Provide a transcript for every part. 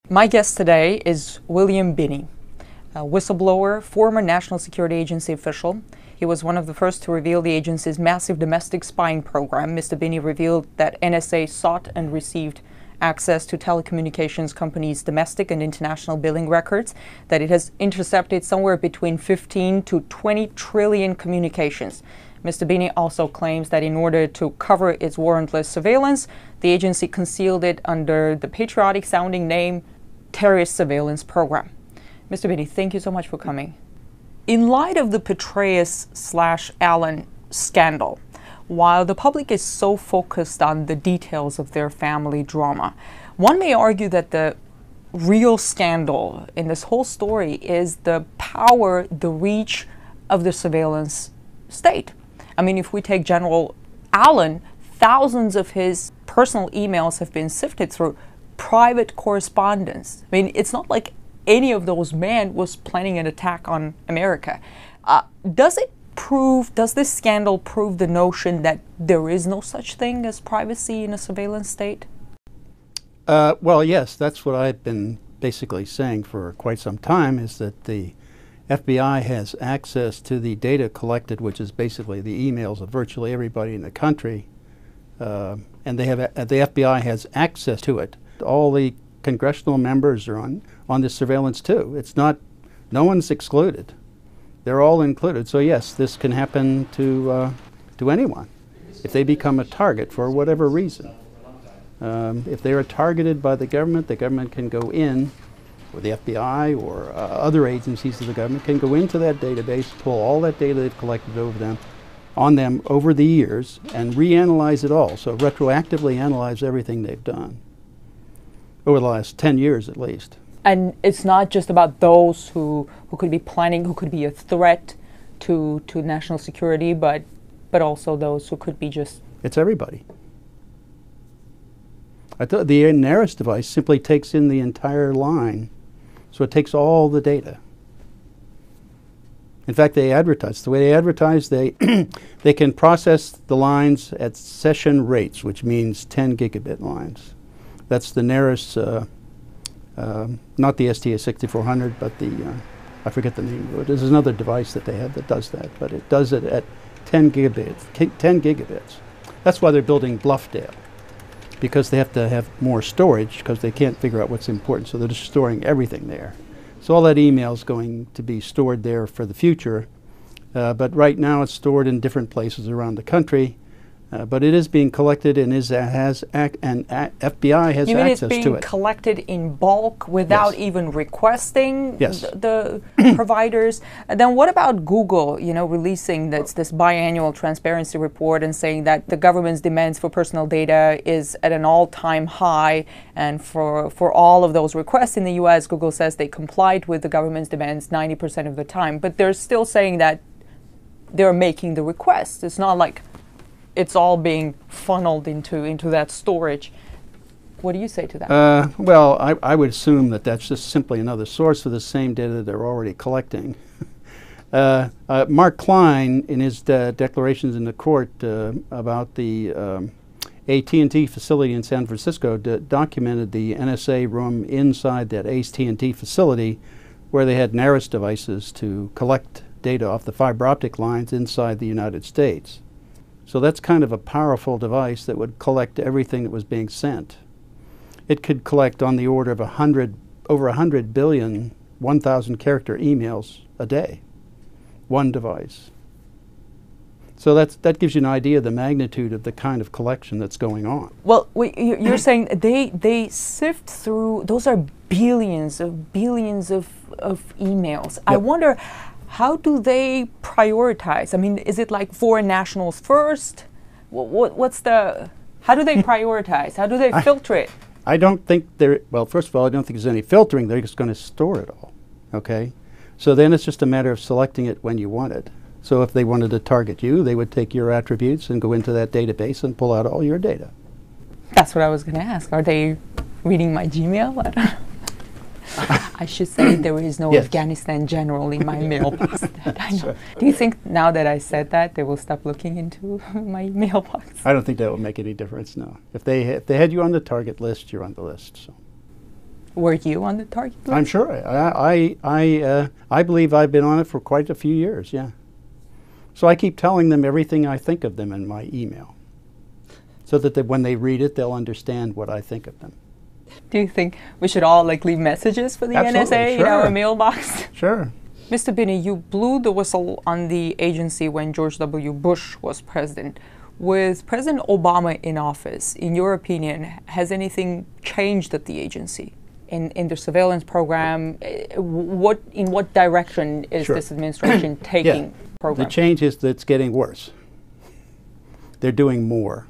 My guest today is William Binney, a whistleblower, former National Security Agency official. He was one of the first to reveal the agency's massive domestic spying program. Mr. Binney revealed that NSA sought and received access to telecommunications companies' domestic and international billing records, that it has intercepted somewhere between 15 to 20 trillion communications. Mr. Binney also claims that in order to cover its warrantless surveillance, the agency concealed it under the patriotic-sounding name Terrorist Surveillance Program. Mr. Binney, thank you so much for coming. In light of the Petraeus/Allen scandal, while the public is so focused on the details of their family drama, one may argue that the real scandal in this whole story is the power, the reach of the surveillance state. I mean, if we take General Allen, thousands of his personal emails have been sifted through private correspondence. I mean, it's not like any of those men was planning an attack on America. Does this scandal prove the notion that there is no such thing as privacy in a surveillance state? Well, yes, that's what I've been basically saying for quite some time, is that the FBI has access to the data collected, which is basically the emails of virtually everybody in the country, and the FBI has access to it. All the congressional members are on this surveillance too. It's not, no one's excluded. They're all included. So yes, this can happen to anyone if they become a target for whatever reason. If they are targeted by the government can go in, or the FBI or other agencies of the government can go into that database, pull all that data they've collected on them over the years and reanalyze it all. So retroactively analyze everything they've done over the last 10 years at least. And it's not just about those who could be planning, who could be a threat to national security, but also those who could be just... It's everybody. The NARIS device simply takes in the entire line. So it takes all the data. In fact, they advertise. The way they advertise, they can process the lines at session rates, which means 10 gigabit lines. That's the NARIS, not the STA6400, but I forget the name of it. There's another device that they have that does that, but it does it at 10 gigabits. 10 gigabits. That's why they're building Bluffdale, because they have to have more storage because they can't figure out what's important. So they're just storing everything there. So all that email is going to be stored there for the future. But right now it's stored in different places around the country. But it is being collected and FBI has access to it. You mean it's being collected in bulk without even requesting the providers? And then what about Google, releasing this biannual transparency report and saying that the government's demands for personal data is at an all-time high, and for all of those requests in the U.S., Google says they complied with the government's demands 90% of the time. But they're still saying that they're making the requests. It's not like it's all being funneled into that storage. What do you say to that? Well, I would assume that that's just simply another source of the same data they're already collecting. Mark Klein, in his declarations in the court about the AT&T facility in San Francisco, documented the NSA room inside that AT&T facility where they had NARIS devices to collect data off the fiber optic lines inside the United States. So that's kind of a powerful device that would collect everything that was being sent. It could collect on the order of over 100 billion 1,000 character emails a day, one device. So that gives you an idea of the magnitude of the kind of collection that's going on. Well, you're saying they sift through, those are billions of emails. Yep. I wonder, how do they prioritize? I mean, is it like foreign nationals first? How do they prioritize? How do they filter it? I don't think well, first of all, I don't think there's any filtering. They're just going to store it all, okay? So then it's just a matter of selecting it when you want it. So if they wanted to target you, they would take your attributes and go into that database and pull out all your data. That's what I was going to ask. Are they reading my Gmail? I don't know. I should say there is no Afghanistan general in my mailbox. I know. Sure. Do you think now that I said that, they will stop looking into my mailbox? I don't think that will make any difference, no. If they had you on the target list, you're on the list. So. Were you on the target list? I'm sure. I believe I've been on it for quite a few years, yeah. So I keep telling them everything I think of them in my email, so that when they read it, they'll understand what I think of them. Do you think we should all like leave messages for the Absolutely, NSA sure. in our mailbox? Sure. Mr. Binney, you blew the whistle on the agency when George W. Bush was president. With President Obama in office, in your opinion, has anything changed at the agency? In the surveillance program, in what direction is this administration taking program? The change is that it's getting worse. They're doing more.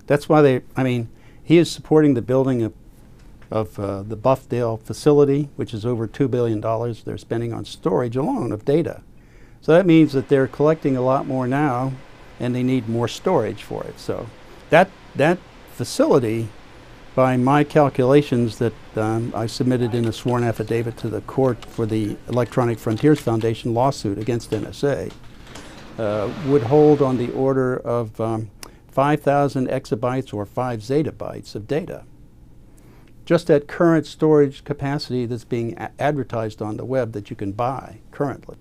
That's why he is supporting the building of the Buffdale facility, which is over $2 billion they're spending on storage alone of data. So that means that they're collecting a lot more now, and they need more storage for it. So that facility, by my calculations that I submitted in a sworn affidavit to the court for the Electronic Frontiers Foundation lawsuit against NSA, would hold on the order of 5,000 exabytes or 5 zettabytes of data. Just at current storage capacity that's being advertised on the web that you can buy currently.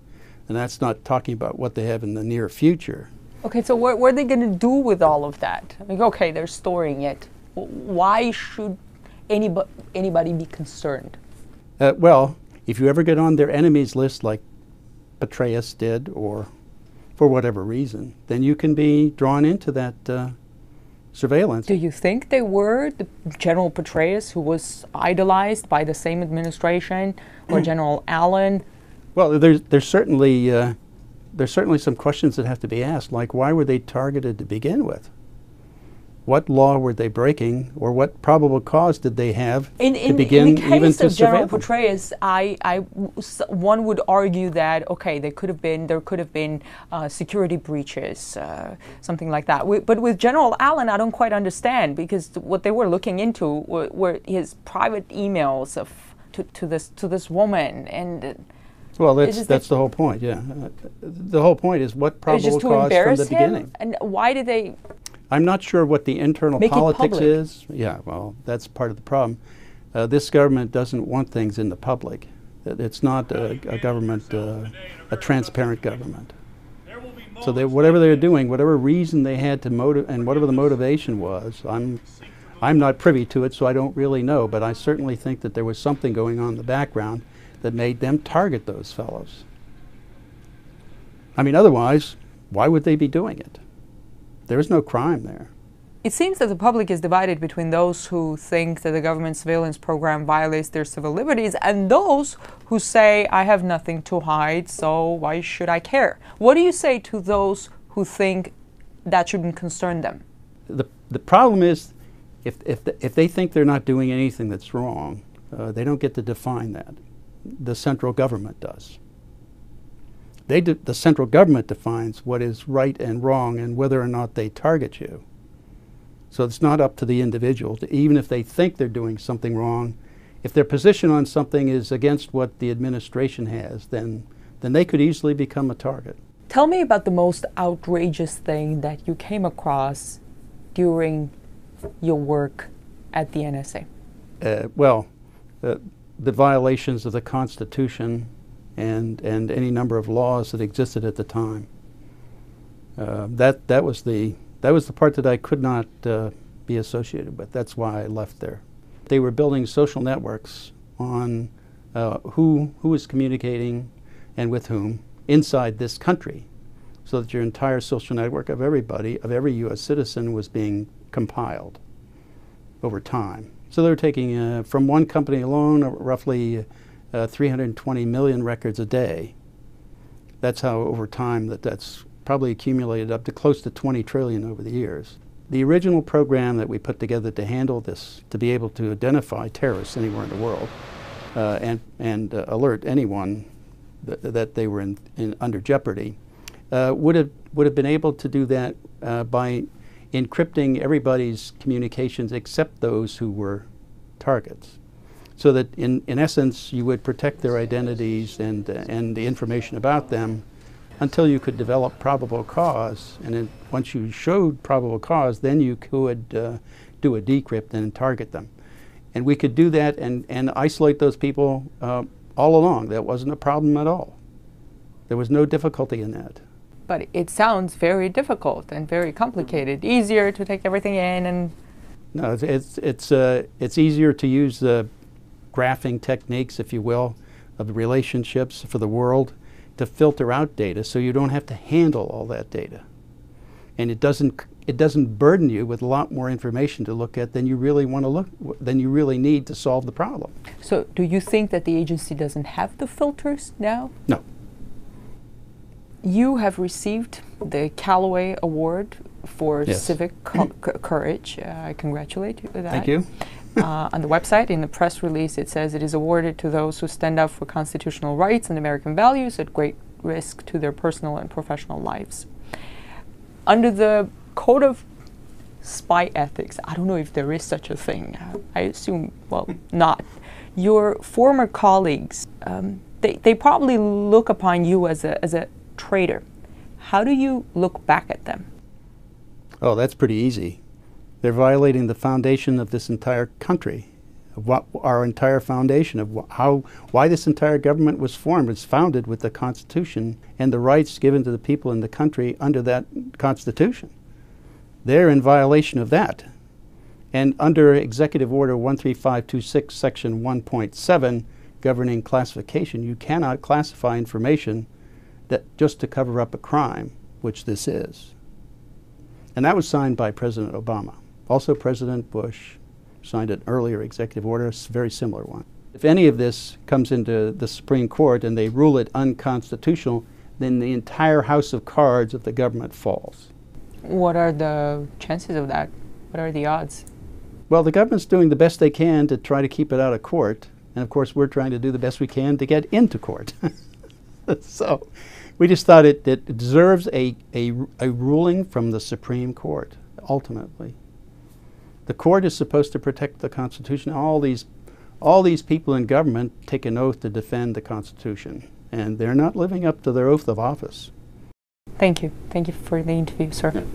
And that's not talking about what they have in the near future. Okay, so what are they going to do with all of that? I mean, okay, they're storing it. Why should anybody be concerned? Well, if you ever get on their enemies list like Petraeus did, or for whatever reason, then you can be drawn into that surveillance. Do you think they were the General Petraeus, who was idolized by the same administration, or General Allen? Well, there's certainly some questions that have to be asked, like why were they targeted to begin with? What law were they breaking, or what probable cause did they have to begin even to surveil them? In the case of General Petraeus, one would argue that okay, there could have been security breaches, something like that. But with General Allen, I don't quite understand, because what they were looking into were his private emails to this woman, and well, that's the whole point. Yeah, the whole point is what probable cause from the beginning. And why did they? I'm not sure what the internal politics is. Yeah, well, that's part of the problem. This government doesn't want things in the public. It's not a government, a transparent government. So whatever they're doing, whatever reason they had to and whatever the motivation was, I'm not privy to it, so I don't really know. But I certainly think that there was something going on in the background that made them target those fellows. I mean, otherwise, why would they be doing it? There is no crime there. It seems that the public is divided between those who think that the government surveillance program violates their civil liberties and those who say, I have nothing to hide, so why should I care? What do you say to those who think that shouldn't concern them? The problem is, if they think they're not doing anything that's wrong, they don't get to define that. The central government does. The central government defines what is right and wrong and whether or not they target you. So it's not up to the individual, even if they think they're doing something wrong. If their position on something is against what the administration has, then they could easily become a target. Tell me about the most outrageous thing that you came across during your work at the NSA. The violations of the Constitution and any number of laws that existed at the time. That was the part that I could not be associated with. That's why I left there. They were building social networks on who was communicating and with whom inside this country, so that your entire social network of everybody, of every U.S. citizen, was being compiled over time. So they were taking, from one company alone, roughly 320 million records a day. That's how, over time, that's probably accumulated up to close to 20 trillion over the years. The original program that we put together to handle this, to be able to identify terrorists anywhere in the world and alert anyone that they were under jeopardy, would have been able to do that by encrypting everybody's communications except those who were targets. So that in essence you would protect their identities and the information about them until you could develop probable cause, and then once you showed probable cause, then you could do a decrypt and target them. And we could do that and isolate those people all along. That wasn't a problem at all. There was no difficulty in that. But it sounds very difficult and very complicated. Easier to take everything in and... No, it's easier to use the graphing techniques, if you will, of the relationships for the world to filter out data so you don't have to handle all that data. And it doesn't burden you with a lot more information to look at than you really want to than you really need to solve the problem. So do you think that the agency doesn't have the filters now? No. You have received the Callaway Award for Yes. civic courage. I congratulate you with that. Thank you. On the website, in the press release, it says it is awarded to those who stand up for constitutional rights and American values at great risk to their personal and professional lives. Under the Code of Spy Ethics, I don't know if there is such a thing. I assume, well, not. Your former colleagues, they probably look upon you as a traitor. How do you look back at them? Oh, that's pretty easy. They're violating the foundation of this entire country, of what our entire foundation of why this entire government was formed. It's founded with the Constitution and the rights given to the people in the country under that Constitution. They're in violation of that. And under Executive Order 13526, Section 1.7, governing classification, you cannot classify information that just to cover up a crime, which this is. And that was signed by President Obama. Also, President Bush signed an earlier executive order, a very similar one. If any of this comes into the Supreme Court and they rule it unconstitutional, then the entire house of cards of the government falls. What are the chances of that? What are the odds? Well, the government's doing the best they can to try to keep it out of court. And of course, we're trying to do the best we can to get into court. So we just thought it deserves a ruling from the Supreme Court, ultimately. The court is supposed to protect the Constitution. All these people in government take an oath to defend the Constitution, and they're not living up to their oath of office. Thank you. Thank you for the interview, sir.